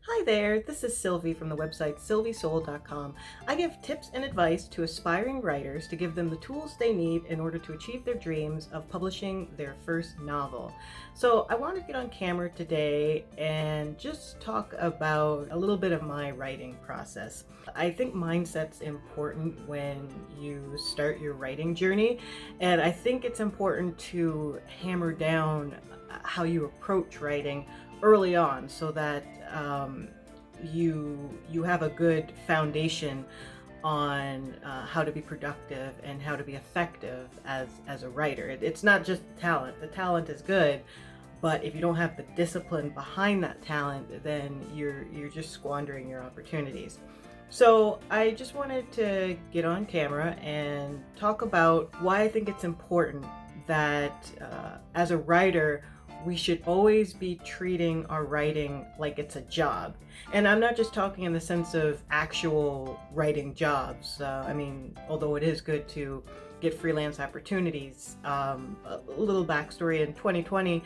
Hi there, this is Sylvie from the website sylviesoul.com. I give tips and advice to aspiring writers to give them the tools they need in order to achieve their dreams of publishing their first novel. So I want to get on camera today and just talk about a little bit of my writing process. I think mindset's important when you start your writing journey, and I think it's important to hammer down how you approach writing early on so that you have a good foundation on how to be productive and how to be effective as a writer. It's not just talent. The talent is good, but if you don't have the discipline behind that talent, then you're just squandering your opportunities. So I just wanted to get on camera and talk about why I think it's important that as a writer, we should always be treating our writing like it's a job. And I'm not just talking in the sense of actual writing jobs. I mean, although it is good to get freelance opportunities. A little backstory: in 2020,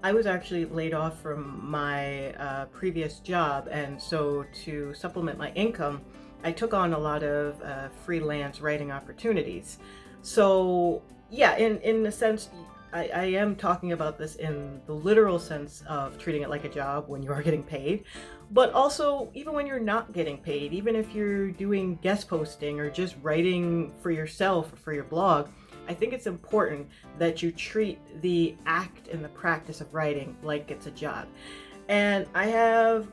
I was actually laid off from my previous job, and so to supplement my income, I took on a lot of freelance writing opportunities. So yeah, in a sense, I am talking about this in the literal sense of treating it like a job when you are getting paid, but also even when you're not getting paid, even if you're doing guest posting or just writing for yourself or for your blog, I think it's important that you treat the act and the practice of writing like it's a job. And I have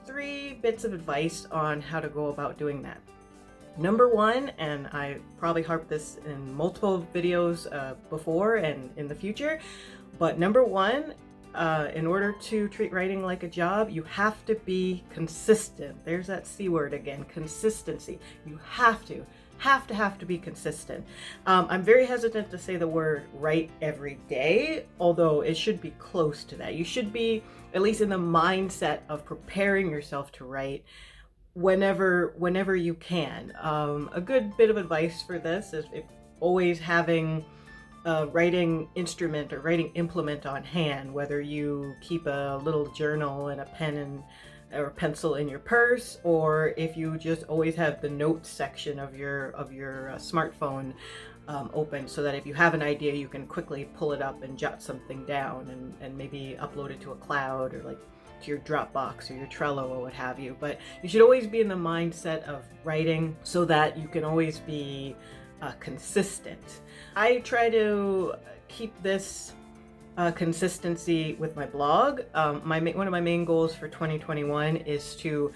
3 bits of advice on how to go about doing that. Number one, and I probably harped this in multiple videos before and in the future, but number one, in order to treat writing like a job, you have to be consistent. There's that C word again, consistency. You have to be consistent. I'm very hesitant to say the word write every day, although it should be close to that. You should be at least in the mindset of preparing yourself to write whenever you can. A good bit of advice for this is if always having a writing instrument or writing implement on hand, whether you keep a little journal and a pen or pencil in your purse, or if you just always have the notes section of your smartphone open, so that if you have an idea, you can quickly pull it up and jot something down and maybe upload it to a cloud or like to your Dropbox or your Trello or what have you. But you should always be in the mindset of writing so that you can always be consistent. I try to keep this consistency with my blog. One of my main goals for 2021 is to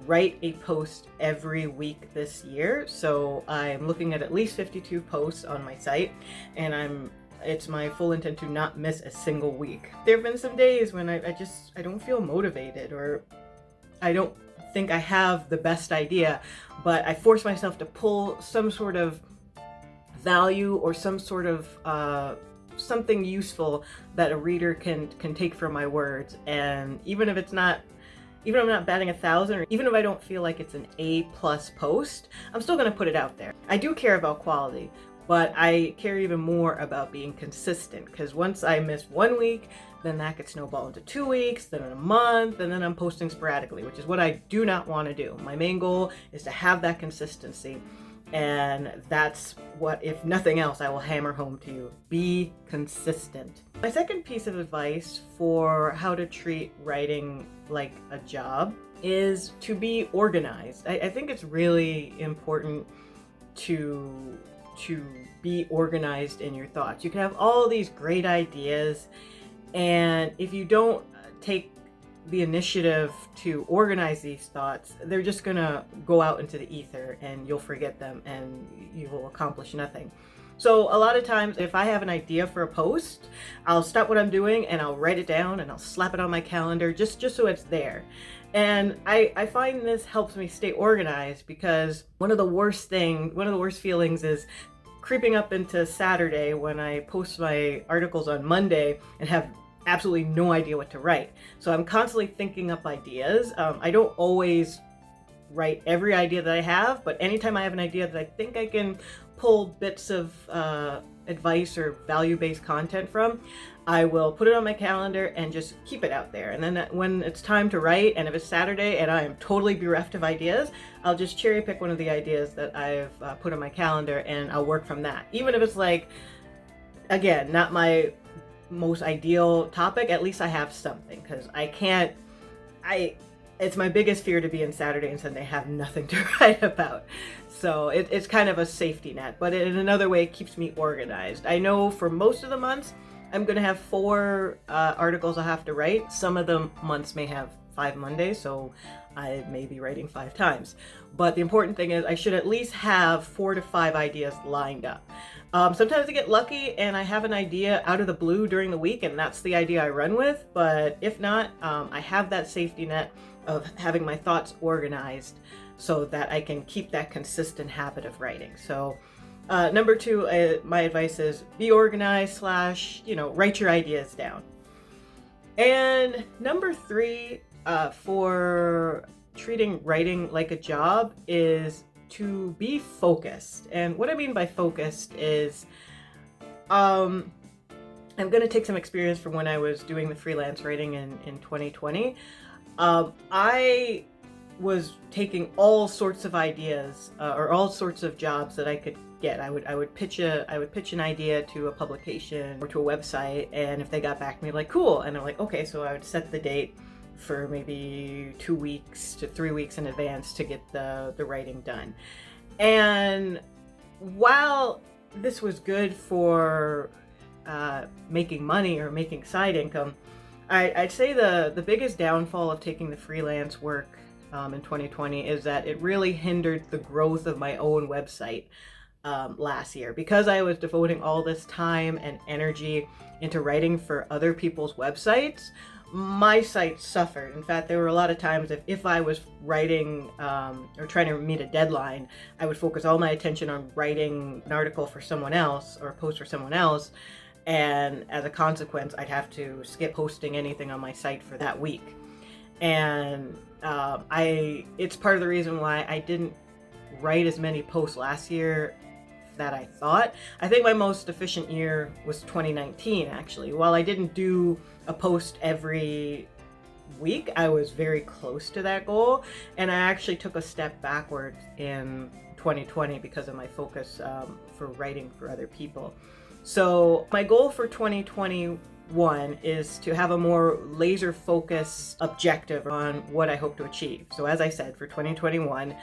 write a post every week this year. So I'm looking at least 52 posts on my site, and it's my full intent to not miss a single week. There have been some days when I don't feel motivated, or I don't think I have the best idea, but I force myself to pull some sort of value or some sort of something useful that a reader can take from my words. And even if I'm not batting 1,000, or even if I don't feel like it's an A+ post, I'm still going to put it out there. I do care about quality, but I care even more about being consistent, because once I miss 1 week, then that could snowball into 2 weeks, then in a month, and then I'm posting sporadically, which is what I do not want to do. My main goal is to have that consistency, and that's what, if nothing else, I will hammer home to you. Be consistent. My second piece of advice for how to treat writing like a job is to be organized. I think it's really important to be organized in your thoughts. You can have all these great ideas, and if you don't take the initiative to organize these thoughts, they're just gonna go out into the ether and you'll forget them and you will accomplish nothing. So a lot of times, if I have an idea for a post, I'll stop what I'm doing and I'll write it down and I'll slap it on my calendar just so it's there. And I find this helps me stay organized, because one of the worst feelings is creeping up into Saturday when I post my articles on Monday and have absolutely no idea what to write. So I'm constantly thinking up ideas. I don't always write every idea that I have, but anytime I have an idea that I think I can pull bits of advice or value-based content from, I will put it on my calendar and just keep it out there. And then when it's time to write, and if it's Saturday and I am totally bereft of ideas, I'll just cherry pick one of the ideas that I've put on my calendar, and I'll work from that. Even if it's like, again, not my most ideal topic, at least I have something, because it's my biggest fear to be in Saturday and Sunday have nothing to write about. So it's kind of a safety net, but in another way, it keeps me organized. I know for most of the months, I'm going to have 4 articles I have to write. Some of the months may have 5 Mondays, so I may be writing 5 times. But the important thing is I should at least have 4 to 5 ideas lined up. Sometimes I get lucky and I have an idea out of the blue during the week, and that's the idea I run with. But if not, I have that safety net of having my thoughts organized so that I can keep that consistent habit of writing. So number 2, my advice is be organized / write your ideas down. And number 3, for treating writing like a job is to be focused. And what I mean by focused is I'm going to take some experience from when I was doing the freelance writing in 2020. I was taking all sorts of ideas or all sorts of jobs that I could get. I would pitch an idea to a publication or to a website, and if they got back to me like, cool, and I'm like, okay, so I would set the date for maybe 2 weeks to 3 weeks in advance to get the writing done. And while this was good for making money or making side income, I'd say the biggest downfall of taking the freelance work in 2020 is that it really hindered the growth of my own website last year. Because I was devoting all this time and energy into writing for other people's websites, my site suffered. In fact, there were a lot of times if I was writing or trying to meet a deadline, I would focus all my attention on writing an article for someone else or a post for someone else. And as a consequence, I'd have to skip posting anything on my site for that week. And it's part of the reason why I didn't write as many posts last year that I thought. I think my most efficient year was 2019, actually. While I didn't do a post every week, I was very close to that goal. And I actually took a step backwards in 2020 because of my focus for writing for other people. So my goal for 2021 is to have a more laser focused objective on what I hope to achieve. So as I said, for 2021,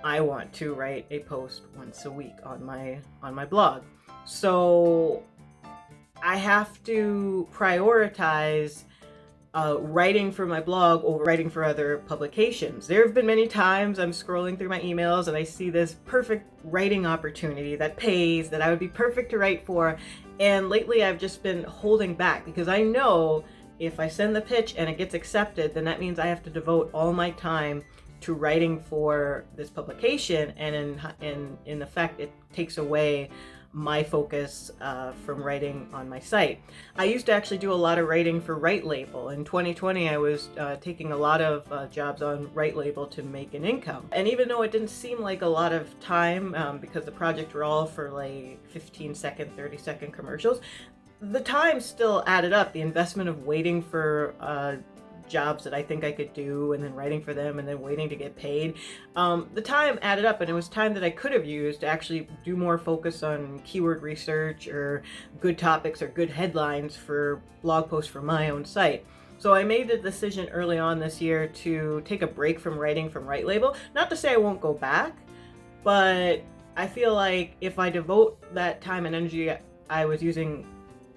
I want to write a post once a week on my blog. So I have to prioritize writing for my blog over writing for other publications. There have been many times I'm scrolling through my emails and I see this perfect writing opportunity that pays, that I would be perfect to write for. And lately I've just been holding back because I know if I send the pitch and it gets accepted, then that means I have to devote all my time to writing for this publication, and in effect it takes away my focus from writing on my site. I used to actually do a lot of writing for Write Label. In 2020 I was taking a lot of jobs on Write Label to make an income, and even though it didn't seem like a lot of time because the projects were all for like 15-second 30-second commercials, the time still added up. The investment of waiting for jobs that I think I could do and then writing for them and then waiting to get paid, the time added up, and it was time that I could have used to actually do more focus on keyword research or good topics or good headlines for blog posts for my own site. So I made the decision early on this year to take a break from writing from Write Label. Not to say I won't go back, but I feel like if I devote that time and energy I was using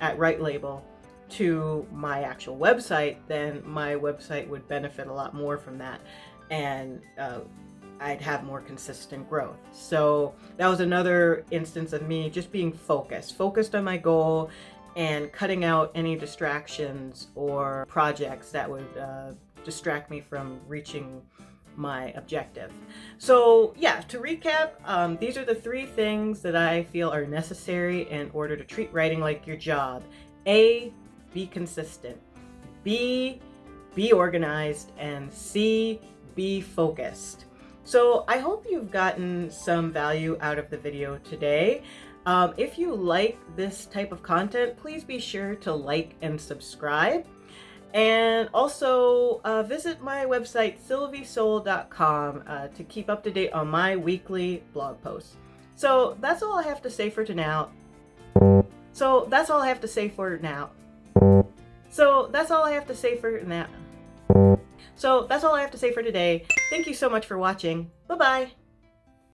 at Write Label to my actual website, then my website would benefit a lot more from that, and I'd have more consistent growth. So that was another instance of me just being focused on my goal and cutting out any distractions or projects that would distract me from reaching my objective. So yeah, to recap, these are the 3 things that I feel are necessary in order to treat writing like your job. A, be consistent. B, be organized. And C, be focused. So I hope you've gotten some value out of the video today. If you like this type of content, please be sure to like and subscribe. And also visit my website, sylviesoul.com, to keep up to date on my weekly blog posts. So that's all I have to say for now. So that's all I have to say for now. So that's all I have to say for now. So that's all I have to say for today. Thank you so much for watching. Bye-bye.